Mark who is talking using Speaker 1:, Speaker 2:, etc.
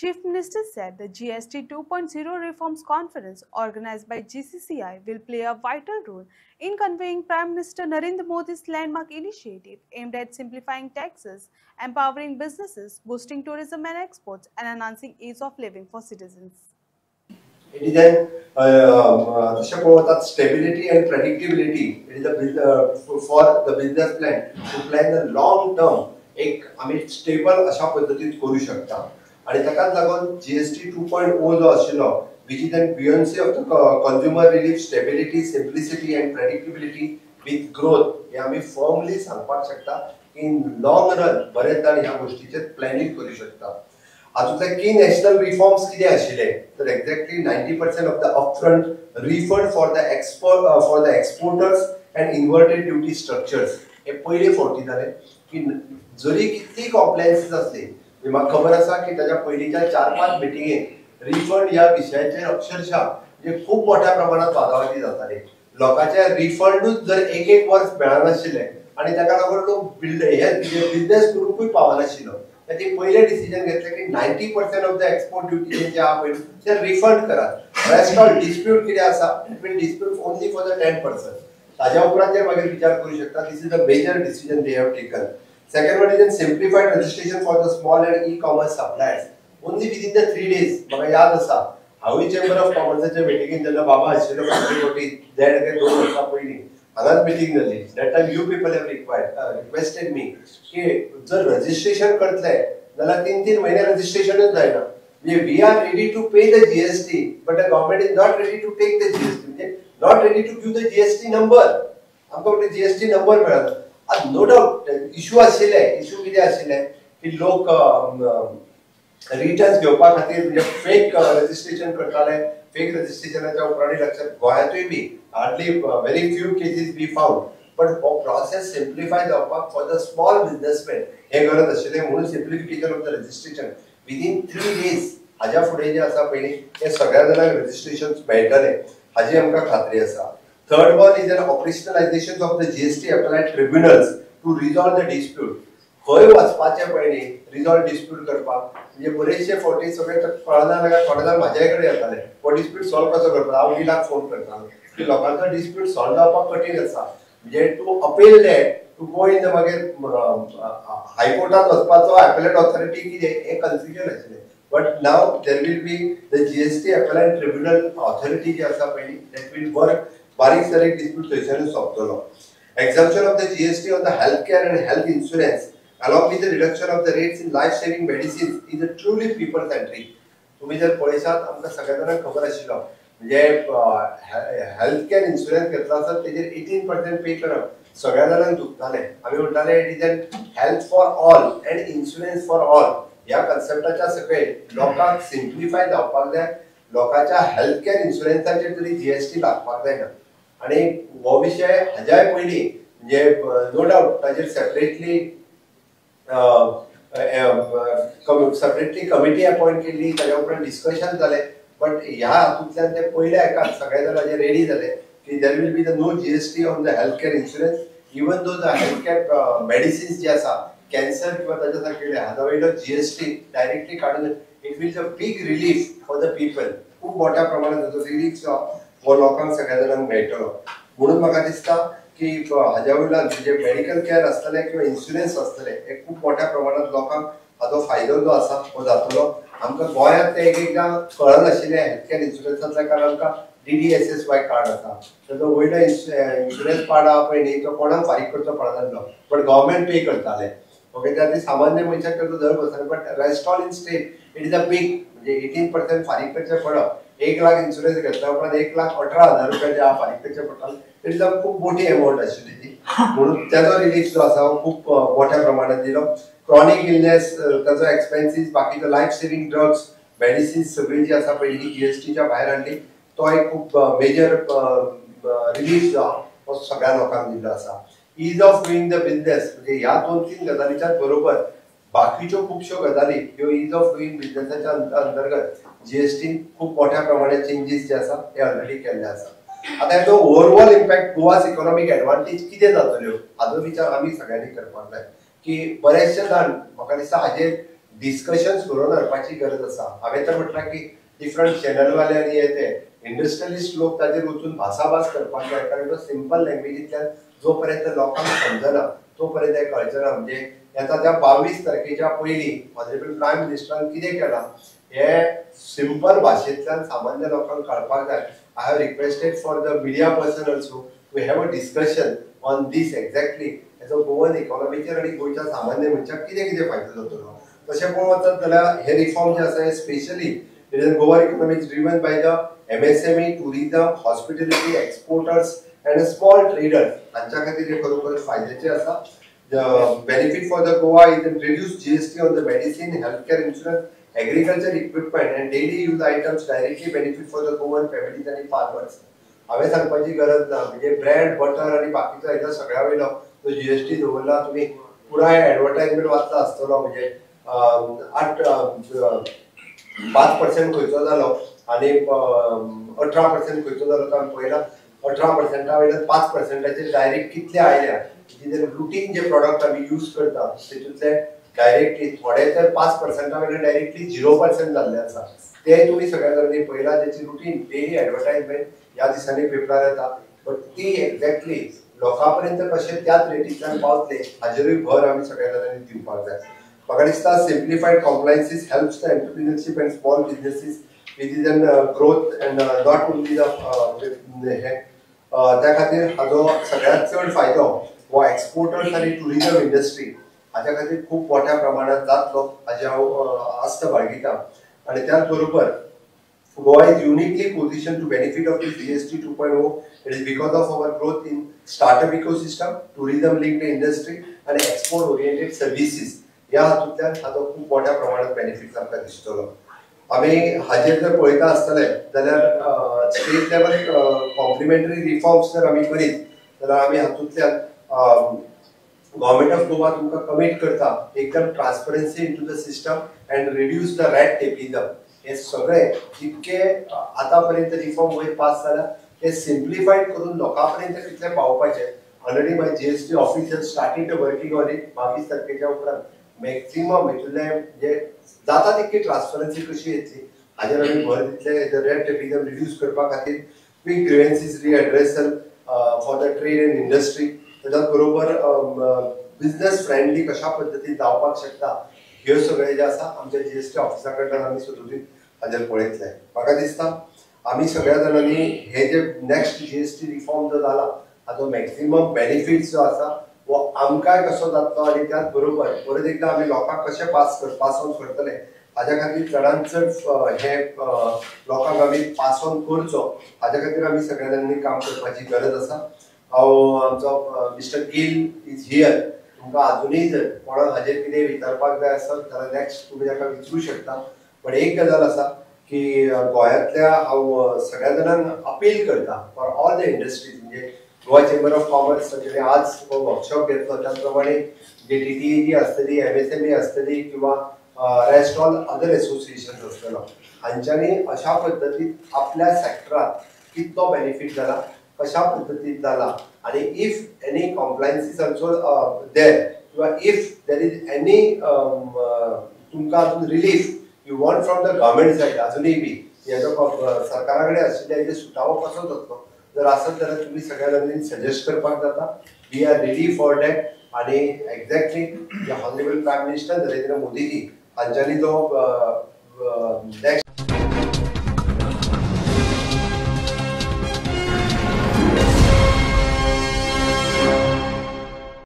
Speaker 1: Chief Minister said the GST 2.0 Reforms Conference organized by GCCI will play a vital role in conveying Prime Minister Narendra Modi's landmark initiative aimed at simplifying taxes, empowering businesses, boosting tourism and exports, and enhancing ease of living for citizens.
Speaker 2: It is an stability and predictability. It is for the business plan to plan the long term. एक आम्ही stable अशा पद्धतीत करू शकता आणि ताकाच लागून GST 2.0 जो आशिल्लो which is an buoyancy of the consumer relief, stability, simplicity and predictability with growth हे आम्ही फर्मली सांगपाक शकता की इन लॉंग रन बरेचदा ह्या गोष्टीचेर प्लॅनिंग करू शकता. हातूंतले की नॅशनल रिफॉर्म्स कितें आशिल्ले तर exactly 90% of the upfront refund for the exporters end inverted duty structures हे पयले फावटी जाले की जरी कितली कॉम्प्लायन्सीस असली म्हाका खबर आसा की ताच्या पयलींच्या 4-5 मिटिंगेक रिफंड ह्या विशयाचेर अक्षरशः म्हणजे खूप मोठ्या प्रमाणात वादावादी जाताले. लोकांचे रिफंडूच जर एक वर्स मेळनाशिल्ले आणि ताका लागून लोक बिझनेस करूंकूय पावनाशिल्लो. ते पहिले डिसिजन घेतले की 90% ऑफ द एक्सपोर्ट ड्युटी जे आहा पळय ते रिफंड करात. रेस्ट ऑल डिस्प्यूट कितें आसा it will dispute only for the 10%. ताज्या उपरांत ते मागीर विचार करू शकता. This is a major decision they have taken. Second one is a simplified registration for the small and e-commerce suppliers. Only within the 3 days. म्हाका याद आसा हांवूय चेंबर ऑफ कॉमर्साच्या मिटिंगेन जेन्ना बाबा आशिल्लो फाटी देड ते 2 वर्सां पयलीं हांगाच मिटिंग जाली. That time you people have requested मी की जर रजिस्ट्रेशन करतले जाल्यार 3-3 महिने रजिस्ट्रेशनच जायना. म्हणजे we are ready to pay the GST but the government is not ready to take the GST. म्हणजे not ready to give the GST number. आमकां जीएसटी नंबर मेळना. नो डाउट इश्यू आशिल्ले. इश्यू कितें आशिल्ले की लोक रिटर्न्स घेवपा खातीर म्हणजे फेक रजिस्ट्रेशन करताले. फेक रजिस्ट्रेशनाच्या उपरांत लक्षात गोंयांतूय be hardly very few cases we found. But हो प्रोसेस सिम्प्लिफाय जावपाक फॉर द स्मॉल बिझनेसमॅन हे गरज आशिल्लें म्हणून simplification of the registration within 3 days हाज्या फुडें जे आसा पयलीं हे सगळ्या जाणांक रजिस्ट्रेशन मेळटले हाजी आमकां खात्री आसा. Third one is an operationalization of the GST appellate tribunals to resolve the dispute. खंय वचपाचे पयलीं रिजॉल्व डिस्प्यूट करपाक म्हणजे बरेचशे फावटी सगळे कळना जाल्यार थोडे जाण म्हाजे कडेन येताले हो डिस्प्यूट सॉल्व कसो करपाक. हांव विलाक फोन करतालो की लोकांचो डिस्प्यूट सॉल्व जावपाक कठीण आसा. म्हणजे to appeal that to go in the मागीर हायकोर्टात वचपाचो एपेलेट ऑथॉरिटी कितें हे कन्फ्युजन आशिल्लें. But now there will be the GST appellate tribunal authority जी आसा पयली दॅट वील वर्क बारीक सारीक डिस्प्यूट थंयच्यानूच सोंपतलो. Exemption of the GST on the healthcare and health insurance along with the reduction of the rates in life saving medicines is a truly people centric. तुम्ही जर पळयशात आमकां सगळ्या जाणांक खबर आशिल्लो म्हणजे हेल्थ केअर इन्शुरन्स घेतलो आसत तेजेर 18% पे करप सगळ्या जाणांक दुखताले. आमी म्हणटाले it is an health for all end insurance for all. ह्या कन्सेप्टाच्या सकयल लोकांक सिम्प्लिफाय जावपाक जाय. लोकांच्या हेल्थ केअर इन्शुरन्साचेर तरी जीएसटी लागपाक जायना. आणि हो विषय हाज्याय पयलीं म्हणजे नो डाउट ताजेर सेपरेटली कमिटी अपॉइंट केल्ली ताच्या उपरांत डिस्कशन जालें. बट ह्या हातूंतल्यान ते पयल्या एकाक सगळे जाण हाजेर रेडी जाले की देर will be the no GST on the health care insurance even though the health care medicines जे आसा कॅन्सर किंवा ताच्या सारकेले हाजा वयलो जीएसटी डायरेक्टली काडून it will a big relief for the people. खूप मोठ्या प्रमाणात ताजो रिलीफ हो लोकांक सगळ्या जाणांक मेळटलो. म्हणून म्हाका दिसता की हाज्या वयल्यान म्हणजे मेडिकल केअर आसतले किंवा इन्शुरन्स आसतले हे खूप मोठ्या प्रमाणात लोकांक हाजो फायदो जो आसा हो जातलो. आमकां गोंयांत ते एकदां कळनाशिल्लें हेल्थ केअर इन्शुरन्सांतल्या कारण आमकां DDSSY कार्ड आसा. ताजो वयलो इन्शुरन्स कार्ड आहा पळय न्ही तो कोणाक फारीक करचो पडनासलो बट गव्हर्नमेंट पे करताले. ओके त्या सामान्य मनशाक ताजो दर बसना. But rest all in state it is a big म्हणजे 18% फारीक करचें पडप. 1 लाख इन्शुरन्स घेतल्या उपरांत 1,18,000 रुपया जे फारीक करचे पडटाले इट इज अ खूप मोठी अमाउंट आशिल्ली ती. म्हणून त्याचो रिलीफ जो आसा खूप मोठ्या प्रमाणात दिलो. क्रॉनिक इलनेस ताजो एक्सपेन्सीस बाकीचो लायफ सेविंग ड्रग्स मेडिसिन्स सगळी जी आसा पयली जीएसटीच्या भायर हाडली तो एक खूप मेजर रिलीफ जो हो सगळ्या लोकांक दिल्लो आसा. Is of doing the business म्हणजे ह्या 2-3 गजालीच्या बरोबर बाकीच्यो खुबश्यो गजाली ह्यो इज ऑफ डुईंग बिझनेसाच्या अंतर्गत जीएसटी खूप मोठ्या प्रमाणात चेंजीस जे आसा ते ऑलरेडी केल्ले आसा. आता हेचो overall impact Goa's economic advantage कितें जातल्यो हाजो विचार आमी सगळ्यांनी करपाक जाय की बरेचशे जाण म्हाका दिसता हाजेर डिस्कशन्स करून हाडपाची गरज आसा. हांवें तर म्हटलां की डिफरंट चॅनलवाल्यांनी ते इंडस्ट्रियलिस्ट लोक ताजेर वचून भासाभास करपाक जाय, कारण तो सिंपल लँग्वेजींतल्यान जो पर्यंत लोकांक समजना तो पर्यंत हें कळचना. म्हणजे येता त्या 22 तारखेच्या पयलीं ऑनरेबल प्रायम मिनिस्टरान कितें केलां हे सिंपल भाशेंतल्यान सामान्य लोकांक कळपाक जाय. I have requested for the media person also to have a discussion on this exactly हेजो गोवन इकॉनॉमीचेर आनी गोंयच्या सामान्य मनशाक कितें कितें फायदो जातलो. तशें पळोवंक वचत जाल्यार हे रिफॉर्म जे आसा हे specially Goa economy is driven by the MSME, tourism, hospitality, exporters and small traders. हांच्या खातीर हे खरोखर फायद्याचे आसा. The benefit for the Goa is reduced GST on the medicine, healthcare insurance, agriculture equipment and daily use items directly benefit for the Goan families and farmers. हांवें सांगपाची गरज ना, म्हणजे ब्रेड बटर आनी बाकीचो हेजो सगळ्या वयलो जो GST दवरला तुमी पुराय एडवर्टायजमेंट वाचला आसतलो. म्हणजे 5% खंयचो जालो आनी 18% खंयचो जालो तो आमी पळयला. 18% वयल्यान 5% डायरेक्ट कितले आयल्या. रुटीन जे प्रॉडक्ट आमी यूज करता तेतूंतले डायरेक्टली थोडे तर 5% वयल्यान डायरेक्टली 0% जाल्ले आसा. ते तुमी सगळ्या जाणांनी पळयला. तेची रुटीन डेली एडवर्टायजमेंट ह्या दिसांनी पेपरार येता. बट ती एक्झॅक्टली लोकां पर्यंत कशें त्याच रेटींतल्यान पावतले हाजेरूय भर आमी सगळ्या जाणांनी दिवपाक जाय. म्हाका दिसता simplified compliances helps the entrepreneurship and small businesses within growth and not only the हे त्या खातीर हाजो सगळ्यांत चड फायदो हो एक्सपोर्टर्स आनी टुरिजम इंडस्ट्री हाच्या खातीर खूब मोठ्या प्रमाणात जातलो हाजी हांव आस्त बाळगितां. आनी त्याच बरोबर Goa is uniquely positioned to benefit of this GST 2.0. It is because of our growth in startup ecosystem, tourism-linked industry, and export-oriented services. ह्या हातूंतल्यान हाजो खूब मोठ्या प्रमाणात बेनिफिट्स आमकां दिसतलो. आमी हाजेर जर पळयता आसतले जाल्यार स्टेट लेवल कॉम्प्लिमेंटरी रिफॉर्म्स जर आमी करीत जाल्यार आमी हातूंतल्यान गव्हर्मेंट ऑफ गोवा तुमकां कमीट करता एकदम transparency into the system end reduce the red टेपिझम. हे सगळे जितके आतापर्यंत रिफॉर्म वयर पास जाला ते सिम्प्लिफाईड करून लोकांपर्यंत कितले पावपाचे. Already my GST officer starting to working on it. 22 तारखेच्या उपरांत मॅक्सिमम हितूंतले म्हणजे जाता तितकी ट्रान्सपरन्सी कशी येतली हाजेर आमी भर दितले. रेड टेपिझम रिड्यूस करपा खातीर quick grievances redressal for the trade and industry. त्याच बरोबर बिझनेस फ्रेंडली कशा पद्दतीन जावपाक शकता ह्यो सगळे जे आसा आमच्या GST ऑफिसा कडल्यान आमी सदुतीत हाजेर पळयतले. म्हाका दिसता आमी सगळ्या जाणांनी हे जे नेक्स्ट GST रिफॉर्म जो जाला हाजो मॅक्सिमम बेनिफिट्स जो आसा वो आमकांय कसो जातलो आनी त्याच बरोबर परत एकदां आमी लोकांक कशें पास ऑन करतले हाज्या खातीर चडांत चड हे लोकांक आमी पास ऑन करचो हाज्या खातीर आमी सगळ्या जाणांनी काम करपाची गरज आसा. हांव आमचो मिस्टर गिल इज हियर. तुमकां अजुनूय जर कोणाक हाजेर कितें विचारपाक जाय आसत जाल्यार नेक्स्ट तुमी ताका विचारूं शकता. पण एक गजाल आसा की गोंयांतल्या हांव सगळ्या जाणांक अपील करता फॉर ऑल द इंडस्ट्रीज. म्हणजे गोवा चेंबर ऑफ कॉमर्स जेणे आज हो वर्कशॉप घेतलो त्याच प्रमाणे जे DTAG आसतली, MSME आसतली किंवा रेस्ट ऑल अदर एसोसिएशन आसतलो हांच्यांनी अशा पद्दतीन आपल्या सेक्टरात कितलो बेनिफीट जाला कशा पद्दतीन जाला आनी इफ एनी कॉम्प्लायन्सीस ऑल्सो देर किंवा इफ देर इज एनी तुमकां relief you want from the government said अजुनूय बी हेजो सरकारा कडेन आशिल्ले हेजे सुटावो कसो जातलो जर आसत जाल्यार तुमी सगळ्या जाणांनी सजेस्ट करपाक जाता. We are ready for that. आनी exactly honourable prime minister Narendra Modiji हांच्यांनी जो